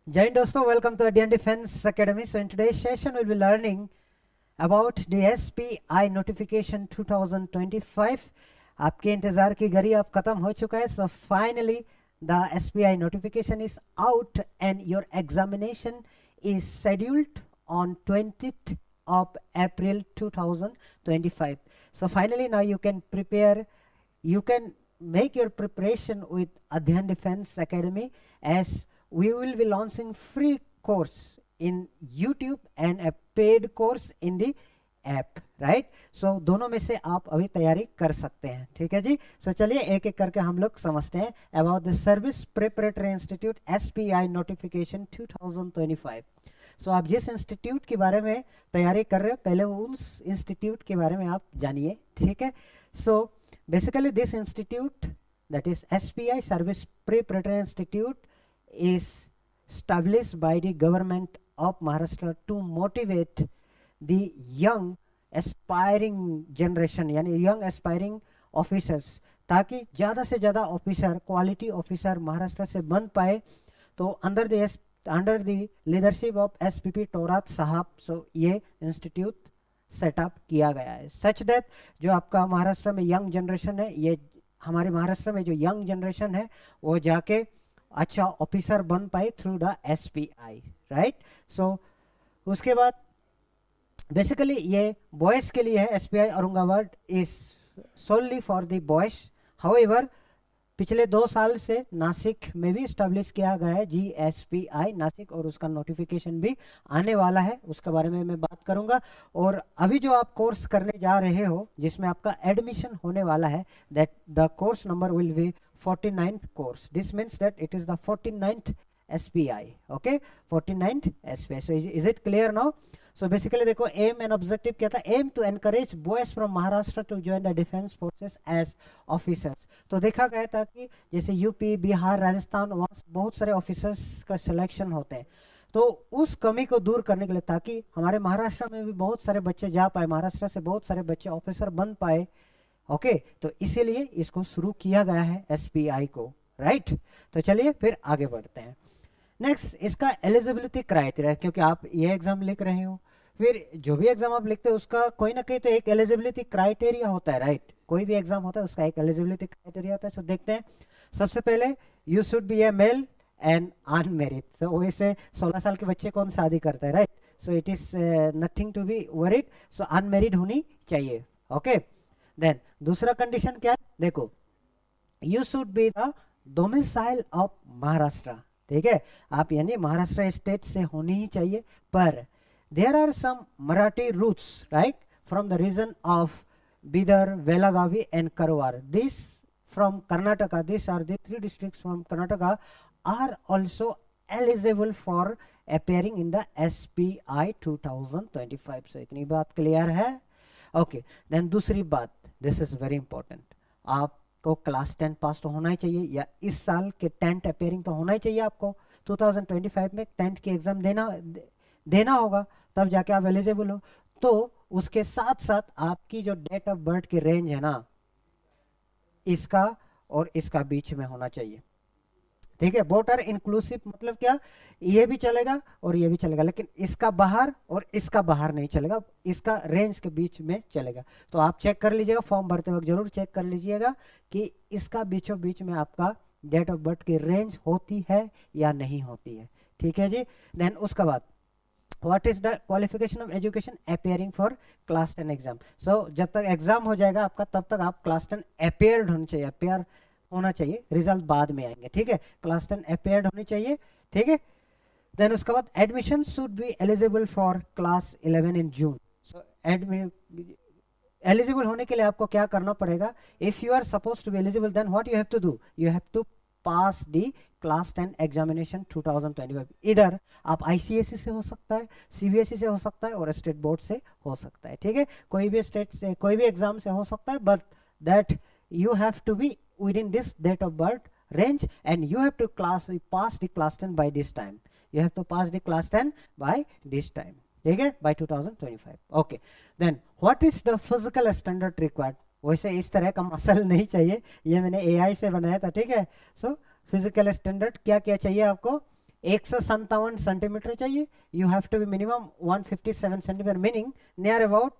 Jai Hind दोस्तों, welcome to Indian Defense Academy. So in today's session we'll be learning about the SPI notification 2025. आपके इंतजार की घड़ी अब खत्म हो चुका है. So finally the SPI notification is out and your examination is scheduled on 20th of April 2025. So finally now you can prepare, you can make your preparation with Adhyan Defense Academy, as we will be launching free course in YouTube and a paid course in the app, right. So दोनों में से आप अभी तैयारी कर सकते हैं. ठीक है जी. सो चलिए एक एक करके हम लोग समझते हैं about the service preparatory institute SPI notification 2025. सो आप जिस इंस्टीट्यूट के बारे में तैयारी कर रहे हो, पहले उस इंस्टीट्यूट के बारे में आप जानिए. ठीक है. सो basically this institute, that is SPI Service Preparatory Institute, is established by the government of Maharashtra to motivate the young aspiring generation, यानी young aspiring officers, ताकि ज़्यादा से ज़्यादा ऑफिसर, क्वालिटी ऑफिसर महाराष्ट्र से बन पाए. तो under the leadership of SPP Thorat साहब, सो ये इंस्टीट्यूट सेटअप किया गया है. सच दैट जो आपका महाराष्ट्र में यंग जनरेशन है, ये हमारे महाराष्ट्र में जो यंग जनरेशन है वो जाके अच्छा ऑफिसर बन पाए through the SPI, right. So उसके बाद बेसिकली ये बॉयज़ के लिए है. SPI Aurangabad is solely for the boys. However पिछले 2 साल से नासिक में भी स्टैब्लिश किया गया है जीएसपीआई नासिक, और उसका नोटिफिकेशन भी आने वाला है, उसके बारे में मैं बात करूंगा. और अभी जो आप कोर्स करने जा रहे हो जिसमें आपका एडमिशन होने वाला है, that the course number will be 49th course. This means that it is the 49th SPI. Okay, 49th SPI. So is it clear now? So basically देखो, एम एंड ऑब्जेक्टिव क्या था? Aim to encourage boys from Maharashtra to join the defence forces as officers. तो देखा गया था कि जैसे UP, Bihar, Rajasthan, वहाँ बहुत सारे ऑफिसर्स का सिलेक्शन होते हैं. तो उस कमी को दूर करने के लिए, ताकि हमारे महाराष्ट्र में भी बहुत सारे बच्चे जा पाए, महाराष्ट्र से बहुत सारे बच्चे ऑफिसर बन पाए. ओके, तो इसीलिए इसको शुरू किया गया है एसपीआई को, राइट. तो चलिए फिर आगे बढ़ते हैं. नेक्स्ट, इसका एलिजिबिलिटी क्राइटेरिया, क्योंकि आप ये एग्जाम लिख रहे हो, फिर जो भी एग्जाम आप लिखते हो उसका कोई ना कोई तो एक एलिजिबिलिटी क्राइटेरिया होता है, राइट. कोई भी एग्जाम होता है उसका एक एलिजिबिलिटी क्राइटेरिया होता है. सो देखते हैं. सबसे पहले you should B A male and unmarried. तो वैसे 16 साल के बच्चे कौन शादी करता है, right. So it is nothing to be worried. So unmarried होनी चाहिए. ओके. देन दूसरा कंडीशन क्या है? देखो, you should be the domicile of Maharashtra. ठीक है, आप यानी महाराष्ट्र स्टेट से होनी ही चाहिए. पर there are some Marathi roots, right, from the region of Bidar, Belagavi and Karwar. This from Karnataka, this are the 3 districts from Karnataka are also eligible for appearing in the SPI 2025. So इतनी बात क्लियर है? ओके. देन दूसरी बात, दिस इज वेरी इंपॉर्टेंट, आपको class 10 pass तो होना ही चाहिए, या इस साल के 10th अपेयरिंग तो होना ही चाहिए. आपको 2025 में 10th की एग्जाम देना होगा, तब जाके आप एलिजिबल हो. तो उसके साथ साथ आपकी जो डेट ऑफ बर्थ की रेंज है ना, इसका और इसका बीच में होना चाहिए. ठीक है, बोथ आर इंक्लूसिव. मतलब क्या, ये भी चलेगा और ये भी चलेगा, लेकिन इसका बाहर और इसका बाहर नहीं चलेगा, इसका रेंज के बीच में चलेगा. तो आप चेक कर लीजिएगा, फॉर्म भरते वक्त जरूर चेक कर लीजिएगा कि इसका बीचों बीच में आपका डेट ऑफ बर्थ की रेंज होती है या नहीं होती है. ठीक है जी. देन उसके बाद, what is the qualification of education appearing for class 10 exam. So जब तक एग्जाम हो जाएगा आपका, तब तक आप क्लास 10 अपेयर्ड होने चाहिए. अपेयर होना चाहिए, रिजल्ट बाद में आएंगे. ठीक है, क्लास 10 अपेयर्ड होनी चाहिए. ठीक है. देन उसके बाद, admission should be eligible for class 11 in June. So eligible होने के लिए आपको क्या करना पड़ेगा? If you are suppose to be eligible, then what you have to do? You have to pass the class 10 examination 2025. इधर आप ICSE से हो सकता है, CBSE से हो सकता है, और स्टेट बोर्ड से हो सकता है. ठीक है, कोई भी स्टेट से, कोई भी एग्जाम से हो सकता है, but that you have to be within this date of birth range, and you have to pass the class 10 by this time. You have to pass the class 10 by this time. ठीक है, by 2025. Okay. Then what is the physical standard required? वैसे इस तरह का muscle नहीं चाहिए, ये मैंने AI से बनाया था. ठीक है. सो फिजिकल स्टैंडर्ड क्या क्या चाहिए आपको? 157 सेंटीमीटर चाहिए, you have to be minimum 157 centimetre, meaning near about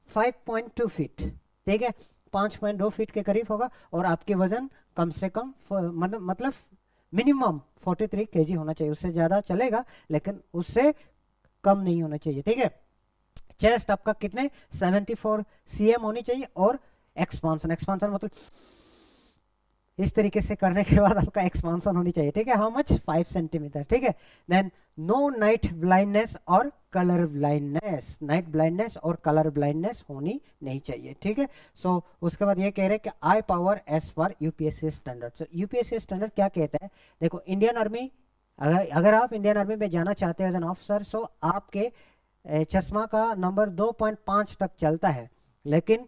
5.2 feet, ठीक है, 5.2 फीट के करीब होगा, और आपके वजन कम से कम मतलब मिनिमम 43 केजी होना चाहिए, उससे ज़्यादा चलेगा लेकिन उससे कम नहीं होना चाहिए, ठीक है। चेस्ट आपका कितने 74 cm होनी चाहिए, और एक्सपांसन, एक्सपांसन मतलब इस तरीके से करने के बाद आपका एक्सपांसन होनी चाहिए, ठीक है। हाउ मच 5 सेंटीमीटर, ठीक है। देन नो नाइट ब्लाइंडनेस और कलर ब्लाइंडनेस, नाइट ब्लाइंडनेस और कलर ब्लाइंडनेस होनी नहीं चाहिए, ठीक है। सो उसके बाद ये कह रहे हैं कि eye power as per UPSC standard. So UPSC standard क्या कहता है, देखो इंडियन आर्मी, अगर आप इंडियन आर्मी में जाना चाहते हैं एज एन ऑफिसर, सो आपके चश्मा का नंबर 2.5 तक चलता है, लेकिन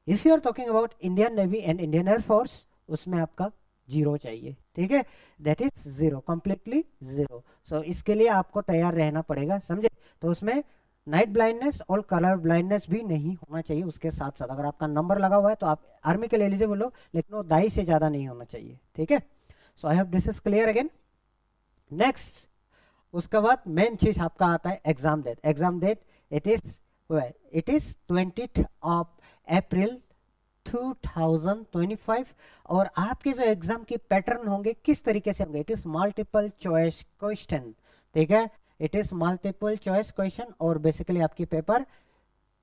if you are talking about Indian navy and Indian air force, उसमें आपका 0 चाहिए, ठीक है, दैट इज 0, कंप्लीटली 0। सो इसके लिए आपको तैयार रहना पड़ेगा, समझे। तो उसमें नाइट ब्लाइंडनेस और कलर ब्लाइंडनेस भी नहीं होना चाहिए उसके साथ साथ। अगर आपका नंबर लगा हुआ है तो आप आर्मी के लिए एलिजिबल हो, लेकिन वो 2.5 से ज़्यादा नहीं होना चाहिए, ठीक है। So I hope this is clear again. Next, उसके बाद मेन चीज आपका आता है exam date. Exam date it is 20th of April 2025, और आपके जो एग्जाम की पैटर्न होंगे किस तरीके से होंगे, it is multiple choice question, ठीक है, it is multiple choice question. और बेसिकली आपकी पेपर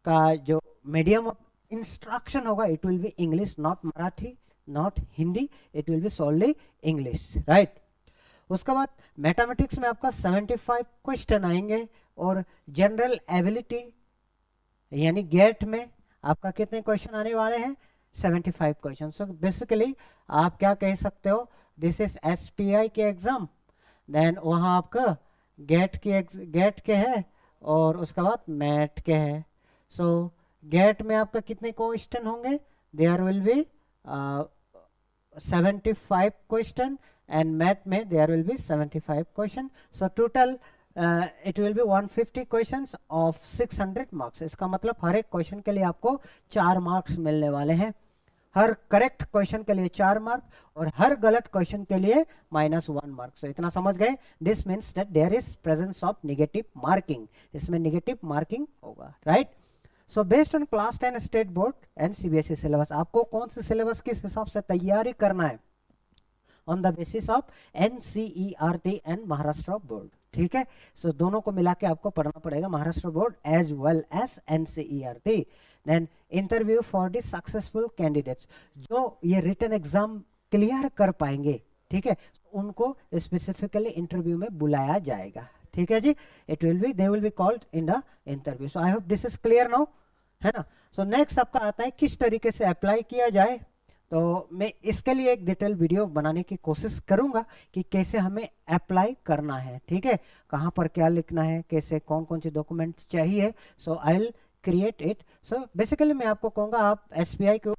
का जो मीडियम ऑफ इंस्ट्रक्शन होगा, it will be English, not Marathi, not Hindi, it will be solely English, right. उसके बाद मैथमेटिक्स में आपका 75 क्वेश्चन आएंगे, और जनरल एबिलिटी यानी गेट में आपका कितने क्वेश्चन आने वाले हैं, 75 क्वेश्चन। सो बेसिकली आप क्या कह सकते हो, दिस इज एसपीआई के एग्जाम, देन वहाँ आपका गेट के है, और उसके बाद मैट के है। सो गेट में आपका कितने क्वेश्चन होंगे, there will be 75 question, and math में there will be 75 question. So total it will be 150 questions of 600 marks. इसका मतलब हर एक क्वेश्चन के लिए आपको 4 मार्क्स मिलने वाले हैं, हर करेक्ट क्वेश्चन के लिए 4 मार्क, और हर गलत क्वेश्चन के लिए -1 मार्क। सो इतना समझ गए, this means that there is presence of negative marking, इसमें नेगेटिव मार्किंग होगा, right. So based on class 10 state board and CBSE syllabus, आपको कौन से सिलेबस किस हिसाब से तैयारी करना है, on the basis of NCERT and Maharashtra board, ठीक है। सो दोनों को मिला के आपको पढ़ना पड़ेगा, Maharashtra board as well as NCERT। Then interview for the successful candidates, जो ये रिटन एग्जाम क्लियर कर पाएंगे, ठीक है, उनको स्पेसिफिकली इंटरव्यू में बुलाया जाएगा, ठीक है जी। It will be, they will be called in the interview. So I hope this is clear now, है ना। सो नेक्स्ट आपका आता है किस तरीके से अप्लाई किया जाए, तो मैं इसके लिए एक डिटेल वीडियो बनाने की कोशिश करूंगा कि कैसे हमें अप्लाई करना है, ठीक है, कहाँ पर क्या लिखना है, कैसे कौन कौन से डॉक्यूमेंट चाहिए। So I will create it. So basically मैं आपको कहूँगा आप SBI के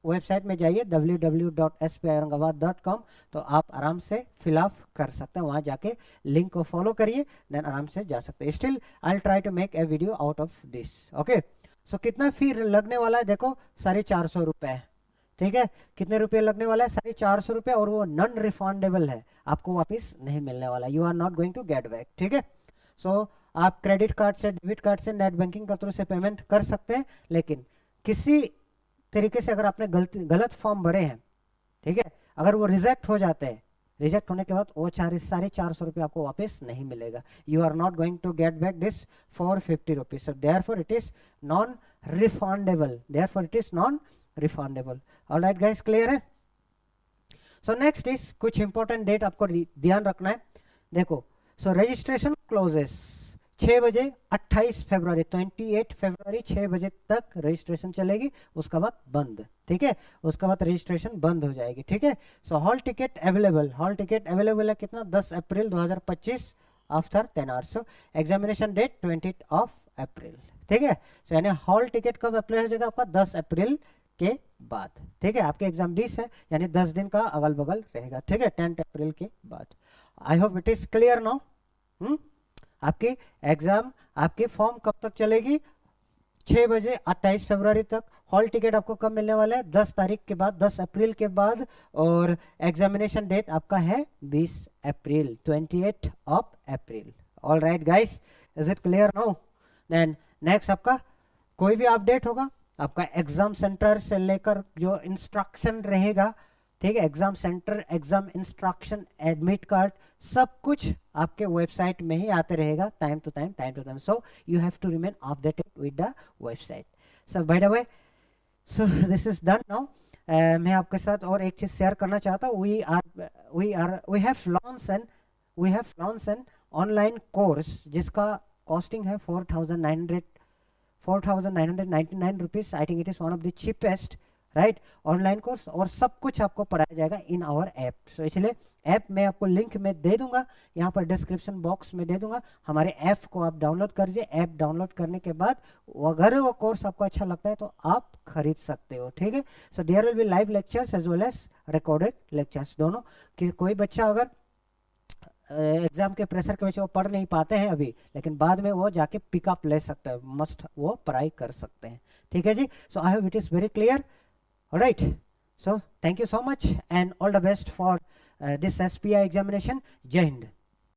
वेबसाइट में जाइए www.sbiaurangabad.com, तो आप आराम से फिलअप कर सकते हैं, वहाँ जाके लिंक को फॉलो करिए, देन आराम से जा सकते हैं। Still I will try to make a video out of this, okay. So कितना फी लगने वाला है, देखो 450 रुपये, ठीक है, कितने रुपए लगने वाला है, 450 रुपये, और वो नॉन रिफंडेबल है, आपको वापस नहीं मिलने वाला, you are not going to get back, ठीक है। सो आप क्रेडिट कार्ड से, डेबिट कार्ड से, नेट बैंकिंग के थ्रू से पेमेंट कर सकते हैं, लेकिन किसी तरीके से अगर आपने गलत फॉर्म भरे हैं, ठीक है, अगर वो रिजेक्ट हो जाते हैं, रिजेक्ट होने के बाद वो 450 रुपये आपको वापस नहीं मिलेगा, you are not going to get back this for 50 rupees. So therefore it is non refundable, therefore it is non refundable. Alright guys, clear है। सो नेक्स्ट इज कुछ इंपॉर्टेंट डेट आपको ध्यान रखना है, देखो। सो रजिस्ट्रेशन क्लोजेस 6 बजे 28 फरवरी 28 फरवरी 6 बजे तक रजिस्ट्रेशन चलेगी, उसके बाद बंद, ठीक है, उसके बाद रजिस्ट्रेशन बंद हो जाएगी, ठीक है। So hall ticket available, hall ticket available है कितना, 10 April 2025 after 10 hours. So examination date 20th of April, ठीक है। सो यानी हॉल टिकट कब अप्लाई हो जाएगा आपका, 10 अप्रैल के बाद, ठीक है। आपके एग्जाम 20 है, यानी 10 दिन का अगल बगल रहेगा, ठीक है, 10 अप्रैल के बाद। आई hope it is clear now. आपकी एग्जाम, आपकी फॉर्म कब तक चलेगी, 6 बजे 28 फरवरी तक। हॉल टिकट आपको कब मिलने वाला है? 10 तारीख के बाद, 10 अप्रैल के बाद। और एग्जामिनेशन डेट आपका है 20 April, 28 of April. All right guys, is it clear now? Then next आपका कोई भी अपडेट होगा, आपका एग्जाम सेंटर से लेकर जो इंस्ट्रक्शन रहेगा, ठीक है, exam centre, exam instruction, admit card, सब कुछ आपके वेबसाइट में ही आते रहेगा time to time. So you have to remain updated with the website. So by the way, so this is done now. मैं आपके साथ और एक चीज शेयर करना चाहता हूँ। We have launch an online course जिसका कॉस्टिंग है 4,999 rupees. I think it is one of the cheapest, right, online course. और सब कुछ आपको पढ़ाया जाएगा इन आवर ऐप। सो इसलिए ऐप मैं आपको लिंक में दे दूंगा, यहाँ पर डिस्क्रिप्शन बॉक्स में दे दूंगा। हमारे ऐप को आप डाउनलोड करिए। ऐप डाउनलोड करने के बाद अगर वो कोर्स आपको अच्छा लगता है तो आप खरीद सकते हो, ठीक है। So there will be live lectures as well as recorded lectures, दोनों। कि कोई बच्चा अगर एग्जाम के प्रेशर की वजह से वो पढ़ नहीं पाते हैं अभी, लेकिन बाद में वो जाके पिकअप ले सकते हैं, मस्ट वो पढ़ाई कर सकते हैं, ठीक है जी। So I hope it is very clear. All right, so thank you so much and all the best for this SPI examination. Jai Hind.